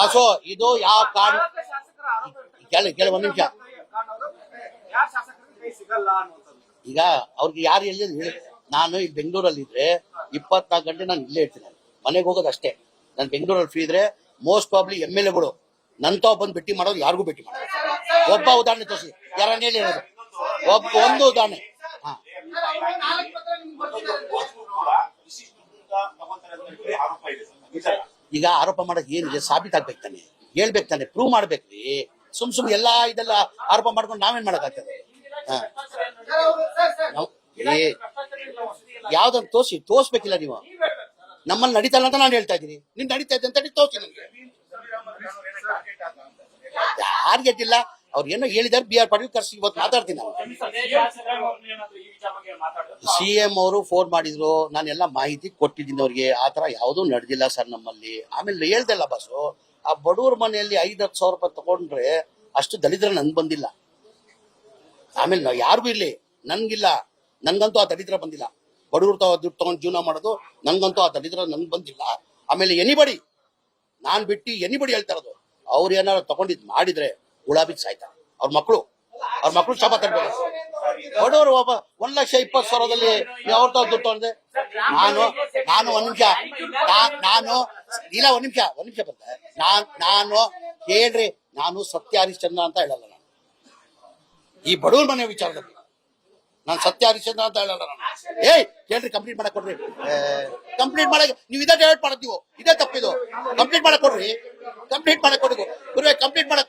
Boss ಇದು ಯಾವ ಕಾರಣ ಕೇಳಿ ಒಂದ್ ನಿಮಿಷ. ಈಗ ಅವ್ರಿಗೆ ಯಾರು ಎಲ್ಲಿ ನಾನು ಈ ಬೆಂಗಳೂರಲ್ಲಿ ಇದ್ರೆ 24 ಗಂಟೆ ನಾನು ಇಲ್ಲೇ ಇರ್ತೀನಿ. ಮನೆಗೆ ಹೋಗೋದು ಅಷ್ಟೇ. ನಾನು ಬೆಂಗಳೂರಲ್ಲಿ ಫ್ರೀ ಇದ್ರೆ ಮೋಸ್ಟ್ ಪ್ರಾಬ್ಲಿ MLAಗಳು ನಂತಾವ್ ಬಂದು ಭೇಟಿ ಮಾಡೋದು ಯಾರಿಗೂ ಭೇಟಿ ಮಾಡೋದು. ಒಬ್ಬ ಉದಾಹರಣೆ ತೋರಿಸಿ, ಯಾರನ್ನ ಹೇಳಿ ಒಂದು ಉದಾಹರಣೆ. ಈಗ ಆರೋಪ ಮಾಡಕ್ ಏನಿದೆ, ಸಾಬೀತಾಗ್ಬೇಕು ತಾನೆ, ಹೇಳ್ಬೇಕು ತಾನೆ, ಪ್ರೂವ್ ಮಾಡ್ಬೇಕ್ರಿ. ಸುಮ್ ಎಲ್ಲಾ ಇದೆಲ್ಲ ಆರೋಪ ಮಾಡ್ಕೊಂಡು ನಾವೇನ್ ಮಾಡಕ್ಕಾಗ್ತದೆ? ಯಾವ್ದನ್ನ ತೋರ್ಸ್ಬೇಕಿಲ್ಲ ನೀವು. ನಮ್ಮಲ್ಲಿ ನಡೀತಲ್ಲ ಅಂತ ನಾನು ಹೇಳ್ತಾ ಇದ್ದೀನಿ. ನಿನ್ ನಡೀತಾ ಇದೆ ಅಂತ ತೋರಿಸಿ ನನ್ಗೆ. ಯಾರಿಗೆ ಅಡ್ಡಿಲ್ಲ, ಅವ್ರು ಏನೋ ಹೇಳಿದಾರೆ. BR ಪಾಟೀಲ್ ಕರ್ಸಿ ಇವತ್ತು ಮಾತಾಡ್ತೀನಿ. CM ಅವರು ಫೋನ್ ಮಾಡಿದ್ರು, ನಾನೆಲ್ಲ ಮಾಹಿತಿ ಕೊಟ್ಟಿದ್ದೀನಿ ಅವ್ರಿಗೆ. ಆತರ ಯಾವ್ದೂ ನಡೆದಿಲ್ಲ ಸರ್ ನಮ್ಮಲ್ಲಿ. ಆಮೇಲೆ ಹೇಳ್ದಲ್ಲ ಬಾಸು, ಆ ಬಡವ್ರ ಮನೆಯಲ್ಲಿ 5-10 ಸಾವಿರ ರೂಪಾಯಿ ತಗೊಂಡ್ರೆ ಅಷ್ಟು ದಲಿತರ ನನ್ ಬಂದಿಲ್ಲ. ಆಮೇಲೆ ನಾವು ಯಾರಿಗೂ ಇರ್ಲಿ, ನನ್ಗಿಲ್ಲ, ನನ್ಗಂತೂ ಆ ದಲಿತರ ಬಂದಿಲ್ಲ. ಬಡವ್ರು ದುಡ್ಡು ತಗೊಂಡು ಜೀವನ ಮಾಡೋದು, ನಂಗಂತೂ ಆ ದಲಿತರ ನನ್ಗೆ ಬಂದಿಲ್ಲ. ಆಮೇಲೆ ಎನಿಬಡಿ, ನಾನ್ ಬಿಟ್ಟು ಎನಿಬಡಿ ಹೇಳ್ತಾ ಇರೋದು, ಅವ್ರು ಏನಾದ್ರು ತಗೊಂಡಿದ್ ಮಾಡಿದ್ರೆ ಗುಲಾಬಿ ಸಾಯ್ತಾರೆ. ಅವ್ರ ಮಕ್ಕಳು ಶಾಪ ತರ್ಬೇಕು. ಬಡವರು 1,20,000 ಅವ್ರ ದುಡ್ಡು ತಗೊಂಡೆ. ನಾನು ಒಂದ್ ನಿಮಿಷ ಒಂದ್ ನಿಮಿಷ ಬಂದೆ. ನಾನು ಹೇಳ್ರಿ, ನಾನು ಸತ್ಯ ಹರಿಶ್ಚಂದ್ರ ಅಂತ ಹೇಳಲ್ಲ. ನಾನು ಈ ಬಡವ್ರ ಮನೆ ವಿಚಾರದಲ್ಲಿ ನಾನು ಸತ್ಯ ಹರಿಶ್ಚಂದ್ರ ಅಂತ ಹೇಳಲ್ಲ. ನಾನು ಕೇಳ್ರಿ, ಕಂಪ್ಲೀಟ್ ಮಾಡಕ್ ಕೊಡ್ರಿ. ಕಂಪ್ಲೀಟ್ ಮಾಡಕ್ ನೀವು ಇದೇ ಡೈವರ್ಟ್ ಮಾಡತ್ತೀವಿ, ಇದೇ ತಪ್ಪಿದು. ಕಂಪ್ಲೀಟ್ ಮಾಡಕ್ ಕೊಡ್ರಿ, ಕಂಪ್ಲೀಟ್ ಮಾಡಕ್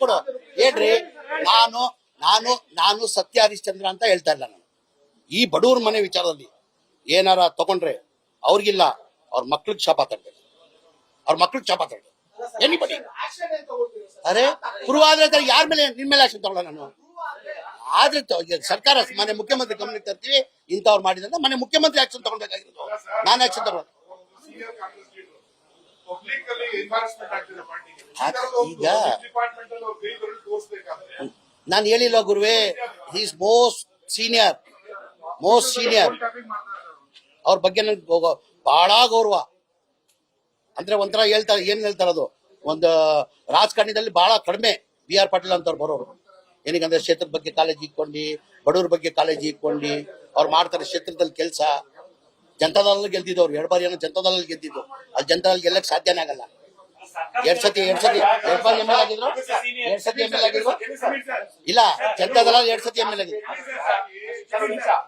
ಕೊಡು. ಹೇಳ್ರಿ, ನಾನು ಸತ್ಯ ಹರಿಶ್ಚಂದ್ರ ಅಂತ ಹೇಳ್ತಾ ಇಲ್ಲ. ನಾನು ಈ ಬಡವ್ರ ಮನೆ ವಿಚಾರದಲ್ಲಿ ಏನಾರ ತಗೊಂಡ್ರೆ ಅವ್ರಿಗಿಲ್ಲ, ಅವ್ರ ಮಕ್ಳಿಗೆ ಶಾಪ ತರಬೇಕು. ಎನಿಬಡಿ ಅರೆ ಪುರುವಾದ್ರೆ ಯಾರ ಮೇಲೆ, ನಿನ್ ಮೇಲೆ ಆಕ್ಷನ್ ತಗೊಳ್ಳ. ನಾನು ಆದ್ರೆ ಸರ್ಕಾರ ಮನೆ ಮುಖ್ಯಮಂತ್ರಿ ಗಮನಕ್ಕೆ ತರ್ತೀವಿ, ಇಂಥವ್ರು ಮಾಡಿದ್ರೆ ಮನೆ ಮುಖ್ಯಮಂತ್ರಿ ಆಕ್ಷನ್ ತಗೊಳ್ಬೇಕಾಗಿರೋದು. ನಾನು ಆಕ್ಷನ್ ತಗೊಳ್ಳೋದು. ಈಗ ನಾನು ಹೇಳಿಲ್ಲ ಗುರುವೇ, ಈಸ್ ಮೋಸ್ಟ್ ಸೀನಿಯರ್. ಅವ್ರ ಬಗ್ಗೆ ನನ್ಗೆ ಬಹಳ ಗೌರವ. ಅಂದ್ರೆ ಒಂಥರ ಹೇಳ್ತಾರೆ, ಏನ್ ಹೇಳ್ತಾರದು, ಒಂದು ರಾಜಕಾರಣದಲ್ಲಿ ಬಹಳ ಕಡಿಮೆ BR ಪಾಟೀಲ್ ಅಂತವ್ರು ಬರೋರು. ಏನಕ್ಕಂದ್ರೆ ಕ್ಷೇತ್ರದ ಬಗ್ಗೆ ಕಾಳಜಿ ಇಟ್ಕೊಂಡು, ಬಡವ್ರ ಬಗ್ಗೆ ಕಾಳಜಿ ಇಟ್ಕೊಂಡು ಅವ್ರು ಮಾಡ್ತಾರೆ. ಕ್ಷೇತ್ರದಲ್ಲಿ ಕೆಲಸ ಜನತಾದಳಲ್ಲಿ ಗೆಲ್ತಿದ್ದವ್ರು 2 ಬಾರಿ ಏನೋ ಜನತಾದಳಲ್ಲಿ ಗೆದ್ದಿದ್ದು. ಅಲ್ಲಿ ಜನತಾದಲ್ಲಿ ಗೆಲ್ಲಕ್ ಸಾಧ್ಯನೇ ಆಗಲ್ಲ. 2 ಸತಿ MLA ಆಗಿದ್ರು. 2 ಸತಿ MLA ಆಗಿದ್ರು. ಇಲ್ಲ, ಜನತಾದಳ 2 ಸತಿ MLA ಆಗಿದ್ರು.